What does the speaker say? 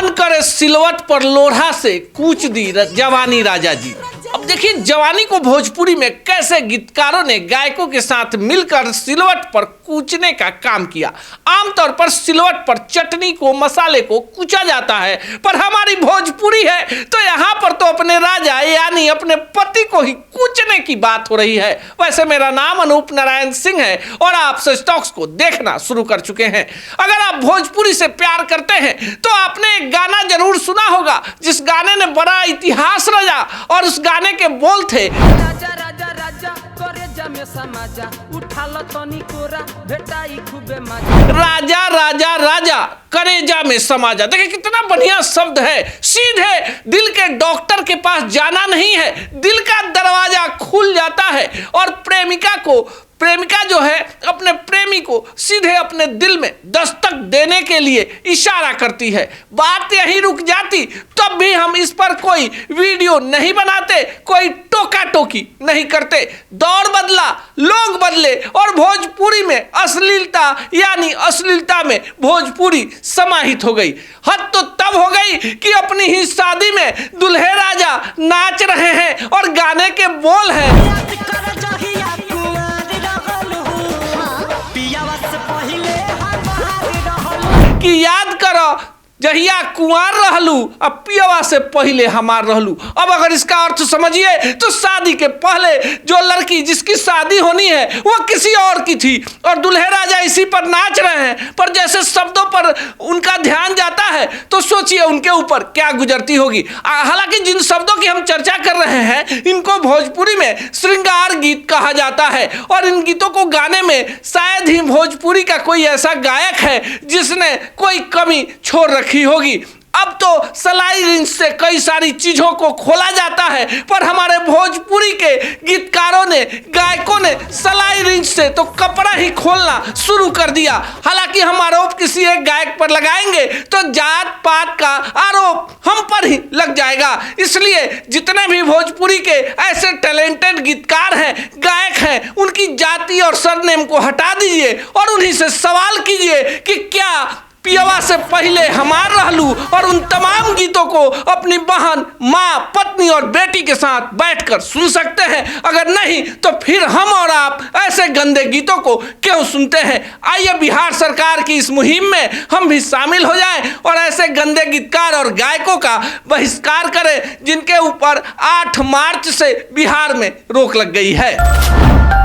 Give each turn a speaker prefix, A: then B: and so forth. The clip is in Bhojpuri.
A: मन करे सिलवट पर लोढ़ा से कूच दी जवानी राजा जी। अब देखिए जवानी को भोजपुरी में कैसे गीतकारों ने गायकों के साथ मिलकर सिलवट पर कूचने का काम किया। आमतौर पर सिलवट पर चटनी को, मसाले को कूचा जाता है, पर हमारी भोजपुरी है तो यहाँ पर तो अपने राजा यानी अपने पति को ही कूचने की बात हो रही है। वैसे मेरा नाम अनूप नारायण सिंह है और आप सच टॉक्स को देखना शुरू कर चुके हैं। अगर आप भोजपुरी से प्यार करते हैं तो आपने एक गाना जरूर सुना होगा जिस गाने ने बड़ा इतिहास रचा और उस गाने के बोल थे
B: राजा राजा राजा करे जमे समाजा उठा लो तनी कोरा भेटाई खूबे मजा।
A: राजा राजा राजा करेजा में समाजा। देखिए कितना बढ़िया शब्द है। सीधे दिल के डॉक्टर के पास जाना नहीं है, दिल का दरवाजा खुल जाता है और प्रेमिका जो है अपने प्रेमी को सीधे अपने दिल में दस्तक देने के लिए इशारा करती है। बात यहीं रुक जाती तब भी हम इस पर कोई वीडियो नहीं बनाते, कोई टोका टोकी नहीं करते। दौर बदला, लोग बदले और भोजपुरी में अश्लीलता यानी अश्लीलता में भोजपुरी समाहित हो गई। हद तो तब हो गई कि अपनी ही शादी में दुल्हे राजा नाच रहे हैं और गाने के बोल हैं कि याद करो जहिया कुंवार रहलू अब पियवा से पहले हमार रहलू। अब अगर इसका अर्थ समझिए तो शादी के पहले जो लड़की जिसकी शादी होनी है वो किसी और की थी और दुल्हे राजा इसी पर नाच रहे हैं, पर जैसे शब्दों पर उनका ध्यान जाता है तो सोचिए उनके ऊपर क्या गुजरती होगी। हालांकि जिन शब्दों की हम चर्चा कर रहे हैं इनको भोजपुरी में श्रृंगार गीत कहा जाता है और इन गीतों को गाने में शायद ही भोजपुरी का कोई ऐसा गायक है जिसने कोई कमी छोड़ रखी होगी। अब तो सलाई रिंच से कई सारी चीजों को खोला जाता है, पर हमारे भोजपुरी के गीतकारों ने, गायकों ने सलाई रिंच से तो कपड़ा ही खोलना शुरू कर दिया। हालांकि हम आरोप किसी एक गायक पर लगाएंगे तो जात पात का आरोप हम पर ही लग जाएगा। इसलिए जितने भी भोजपुरी के ऐसे टैलेंटेड गीतकार हैं, गायक हैं, उनकी जाति और सरनेम को हटा दीजिए और उन्हीं से सवाल कीजिए कि क्या पियवा से पहले हमार रहलू और उन तमाम गीतों को अपनी बहन, माँ, पत्नी और बेटी के साथ बैठकर सुन सकते हैं। अगर नहीं तो फिर हम और आप ऐसे गंदे गीतों को क्यों सुनते हैं। आइए बिहार सरकार की इस मुहिम में हम भी शामिल हो जाएं और ऐसे गंदे गीतकार और गायकों का बहिष्कार करें जिनके ऊपर 8 मार्च से बिहार में रोक लग गई है।